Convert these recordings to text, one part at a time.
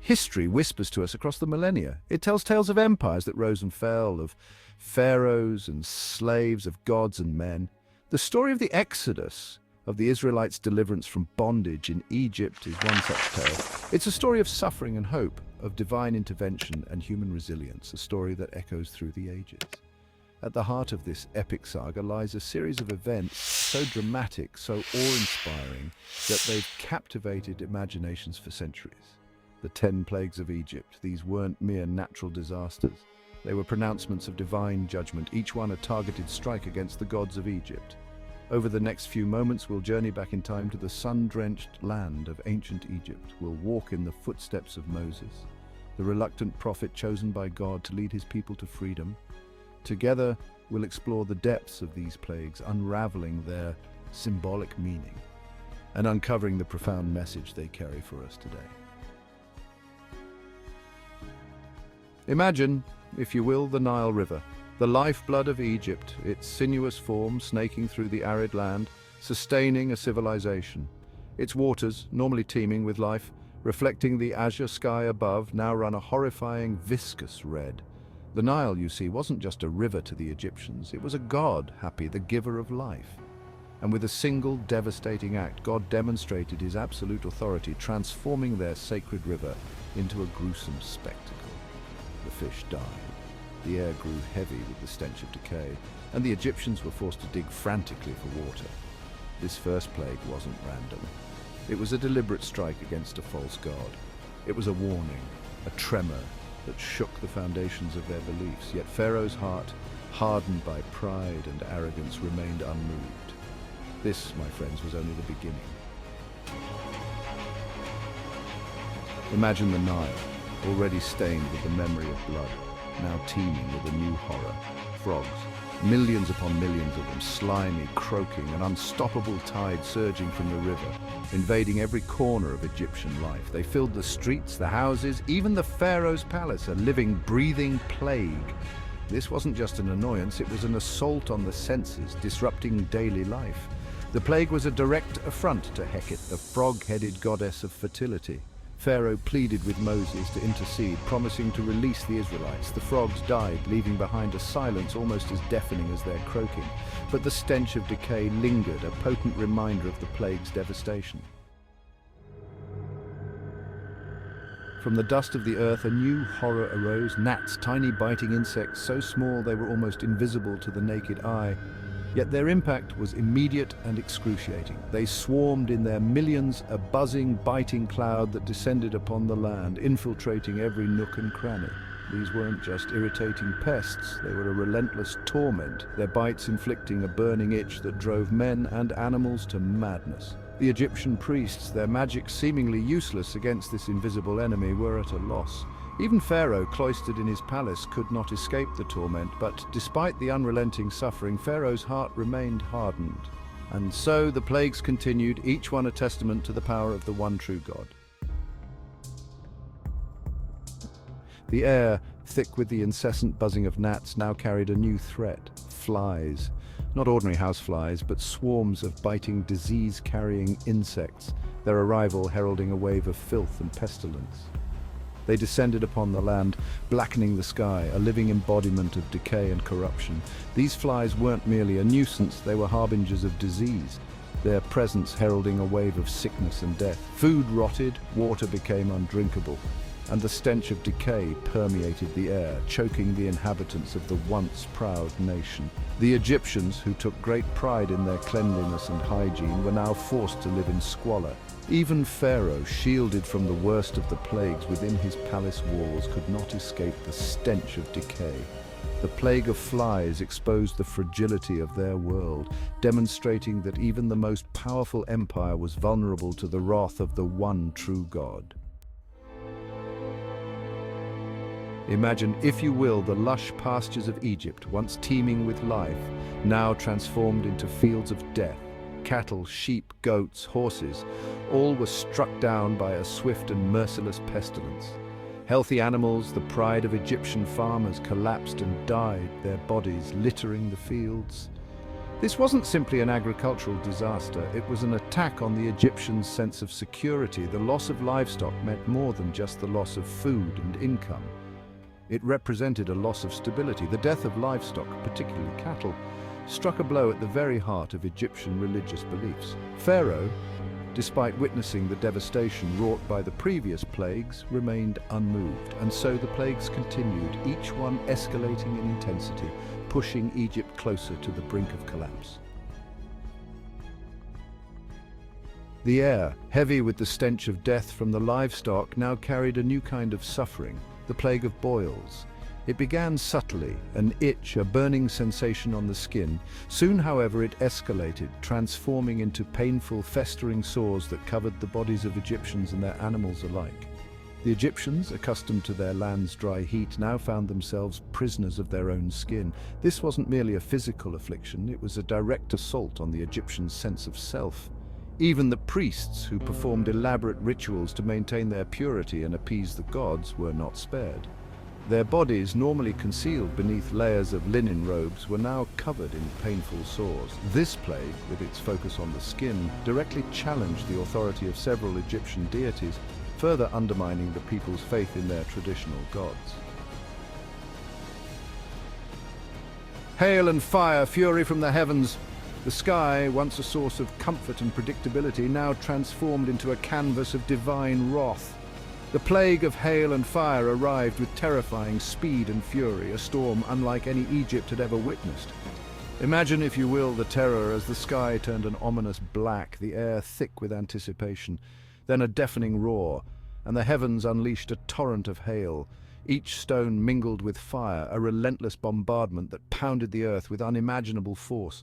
History whispers to us across the millennia. It tells tales of empires that rose and fell, of pharaohs and slaves, of gods and men. The story of the Exodus, of the Israelites' deliverance from bondage in Egypt, is one such tale. It's a story of suffering and hope, of divine intervention and human resilience, a story that echoes through the ages. At the heart of this epic saga lies a series of events so dramatic, so awe-inspiring, that they've captivated imaginations for centuries. The 10 plagues of Egypt, these weren't mere natural disasters. They were pronouncements of divine judgment, each one a targeted strike against the gods of Egypt. Over the next few moments, we'll journey back in time to the sun-drenched land of ancient Egypt. We'll walk in the footsteps of Moses, the reluctant prophet chosen by God to lead his people to freedom. Together, we'll explore the depths of these plagues, unraveling their symbolic meaning and uncovering the profound message they carry for us today. Imagine, if you will, the Nile River, the lifeblood of Egypt, its sinuous form snaking through the arid land, sustaining a civilization. Its waters, normally teeming with life, reflecting the azure sky above, now run a horrifying, viscous red. The Nile, you see, wasn't just a river to the Egyptians, it was a god, Happy, the giver of life. And with a single devastating act, God demonstrated his absolute authority, transforming their sacred river into a gruesome spectacle. The fish died, the air grew heavy with the stench of decay, and the Egyptians were forced to dig frantically for water. This first plague wasn't random. It was a deliberate strike against a false god. It was a warning, a tremor that shook the foundations of their beliefs, yet Pharaoh's heart, hardened by pride and arrogance, remained unmoved. This, my friends, was only the beginning. Imagine the Nile, already stained with the memory of blood, now teeming with a new horror. Frogs, millions upon millions of them, slimy, croaking, an unstoppable tide surging from the river, invading every corner of Egyptian life. They filled the streets, the houses, even the pharaoh's palace, a living, breathing plague. This wasn't just an annoyance, it was an assault on the senses, disrupting daily life. The plague was a direct affront to Hecate, the frog-headed goddess of fertility. Pharaoh pleaded with Moses to intercede, promising to release the Israelites. The frogs died, leaving behind a silence almost as deafening as their croaking. But the stench of decay lingered, a potent reminder of the plague's devastation. From the dust of the earth, a new horror arose. Gnats, tiny biting insects, so small they were almost invisible to the naked eye. Yet their impact was immediate and excruciating. They swarmed in their millions, a buzzing, biting cloud that descended upon the land, infiltrating every nook and cranny. These weren't just irritating pests, they were a relentless torment, their bites inflicting a burning itch that drove men and animals to madness. The Egyptian priests, their magic seemingly useless against this invisible enemy, were at a loss. Even Pharaoh, cloistered in his palace, could not escape the torment, but despite the unrelenting suffering, Pharaoh's heart remained hardened. And so the plagues continued, each one a testament to the power of the one true God. The air, thick with the incessant buzzing of gnats, now carried a new threat: flies. Not ordinary houseflies, but swarms of biting, disease-carrying insects, their arrival heralding a wave of filth and pestilence. They descended upon the land, blackening the sky, a living embodiment of decay and corruption. These flies weren't merely a nuisance, they were harbingers of disease, their presence heralding a wave of sickness and death. Food rotted, water became undrinkable, and the stench of decay permeated the air, choking the inhabitants of the once proud nation. The Egyptians, who took great pride in their cleanliness and hygiene, were now forced to live in squalor. Even Pharaoh, shielded from the worst of the plagues within his palace walls, could not escape the stench of decay. The plague of flies exposed the fragility of their world, demonstrating that even the most powerful empire was vulnerable to the wrath of the one true God. Imagine, if you will, the lush pastures of Egypt, once teeming with life, now transformed into fields of death. Cattle, sheep, goats, horses, all were struck down by a swift and merciless pestilence. Healthy animals, the pride of Egyptian farmers, collapsed and died, their bodies littering the fields. This wasn't simply an agricultural disaster, it was an attack on the Egyptians' sense of security. The loss of livestock meant more than just the loss of food and income. It represented a loss of stability. The death of livestock, particularly cattle, struck a blow at the very heart of Egyptian religious beliefs. Pharaoh, despite witnessing the devastation wrought by the previous plagues, remained unmoved, and so the plagues continued, each one escalating in intensity, pushing Egypt closer to the brink of collapse. The air, heavy with the stench of death from the livestock, now carried a new kind of suffering, the plague of boils. It began subtly, an itch, a burning sensation on the skin. Soon, however, it escalated, transforming into painful, festering sores that covered the bodies of Egyptians and their animals alike. The Egyptians, accustomed to their land's dry heat, now found themselves prisoners of their own skin. This wasn't merely a physical affliction, it was a direct assault on the Egyptians' sense of self. Even the priests, who performed elaborate rituals to maintain their purity and appease the gods, were not spared. Their bodies, normally concealed beneath layers of linen robes, were now covered in painful sores. This plague, with its focus on the skin, directly challenged the authority of several Egyptian deities, further undermining the people's faith in their traditional gods. Hail and fire, fury from the heavens! The sky, once a source of comfort and predictability, now transformed into a canvas of divine wrath. The plague of hail and fire arrived with terrifying speed and fury, a storm unlike any Egypt had ever witnessed. Imagine, if you will, the terror as the sky turned an ominous black, the air thick with anticipation, then a deafening roar, and the heavens unleashed a torrent of hail. Each stone mingled with fire, a relentless bombardment that pounded the earth with unimaginable force.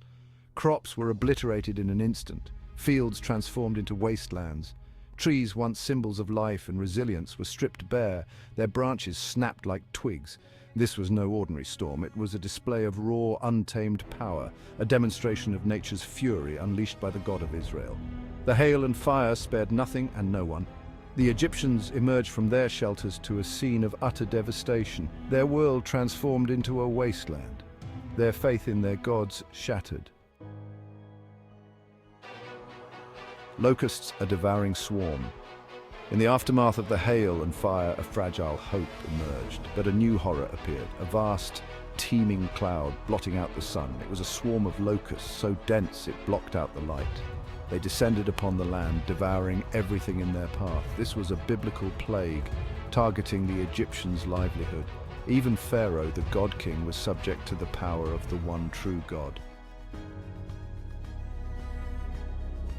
Crops were obliterated in an instant, fields transformed into wastelands. Trees, once symbols of life and resilience, were stripped bare, their branches snapped like twigs. This was no ordinary storm, it was a display of raw, untamed power, a demonstration of nature's fury unleashed by the God of Israel. The hail and fire spared nothing and no one. The Egyptians emerged from their shelters to a scene of utter devastation, their world transformed into a wasteland, their faith in their gods shattered. Locusts, a devouring swarm. In the aftermath of the hail and fire, a fragile hope emerged, but a new horror appeared, a vast, teeming cloud blotting out the sun. It was a swarm of locusts, so dense it blocked out the light. They descended upon the land, devouring everything in their path. This was a biblical plague, targeting the Egyptians' livelihood. Even Pharaoh, the god-king, was subject to the power of the one true God.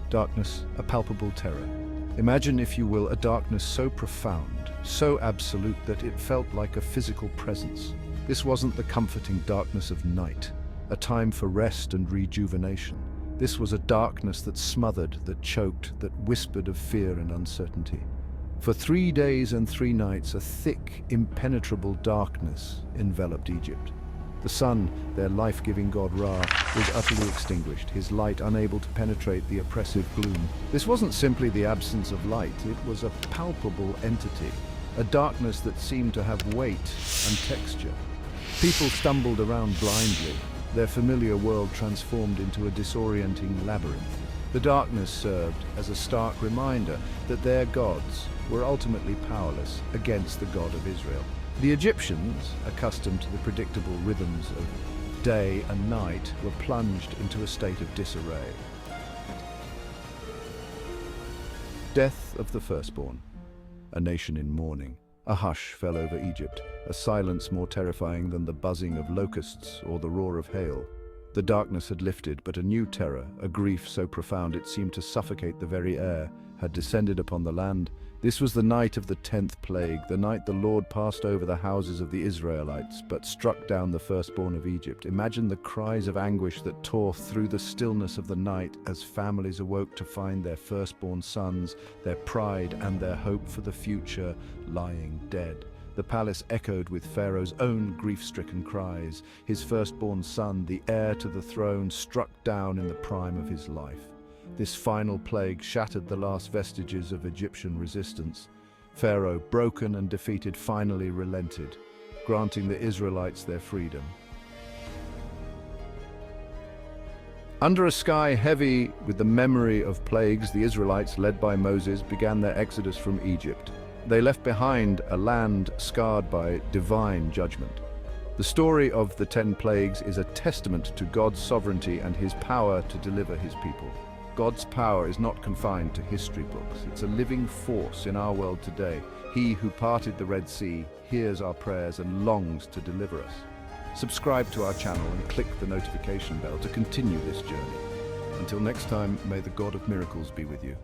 Darkness, a palpable terror. Imagine, if you will, a darkness so profound, so absolute that it felt like a physical presence. This wasn't the comforting darkness of night, a time for rest and rejuvenation. This was a darkness that smothered, that choked, that whispered of fear and uncertainty. For 3 days and 3 nights, a thick, impenetrable darkness enveloped Egypt. The sun, their life-giving god Ra, was utterly extinguished, his light unable to penetrate the oppressive gloom. This wasn't simply the absence of light, it was a palpable entity, a darkness that seemed to have weight and texture. People stumbled around blindly, their familiar world transformed into a disorienting labyrinth. The darkness served as a stark reminder that their gods were ultimately powerless against the God of Israel. The Egyptians, accustomed to the predictable rhythms of day and night, were plunged into a state of disarray. Death of the firstborn. A nation in mourning. A hush fell over Egypt, a silence more terrifying than the buzzing of locusts or the roar of hail. The darkness had lifted, but a new terror, a grief so profound it seemed to suffocate the very air, had descended upon the land. This was the night of the 10th plague, the night the Lord passed over the houses of the Israelites, but struck down the firstborn of Egypt. Imagine the cries of anguish that tore through the stillness of the night as families awoke to find their firstborn sons, their pride and their hope for the future, lying dead. The palace echoed with Pharaoh's own grief-stricken cries. His firstborn son, the heir to the throne, struck down in the prime of his life. This final plague shattered the last vestiges of Egyptian resistance. Pharaoh, broken and defeated, finally relented, granting the Israelites their freedom. Under a sky heavy with the memory of plagues, the Israelites, led by Moses, began their exodus from Egypt. They left behind a land scarred by divine judgment. The story of the 10 plagues is a testament to God's sovereignty and his power to deliver his people. God's power is not confined to history books. It's a living force in our world today. He who parted the Red Sea hears our prayers and longs to deliver us. Subscribe to our channel and click the notification bell to continue this journey. Until next time, may the God of miracles be with you.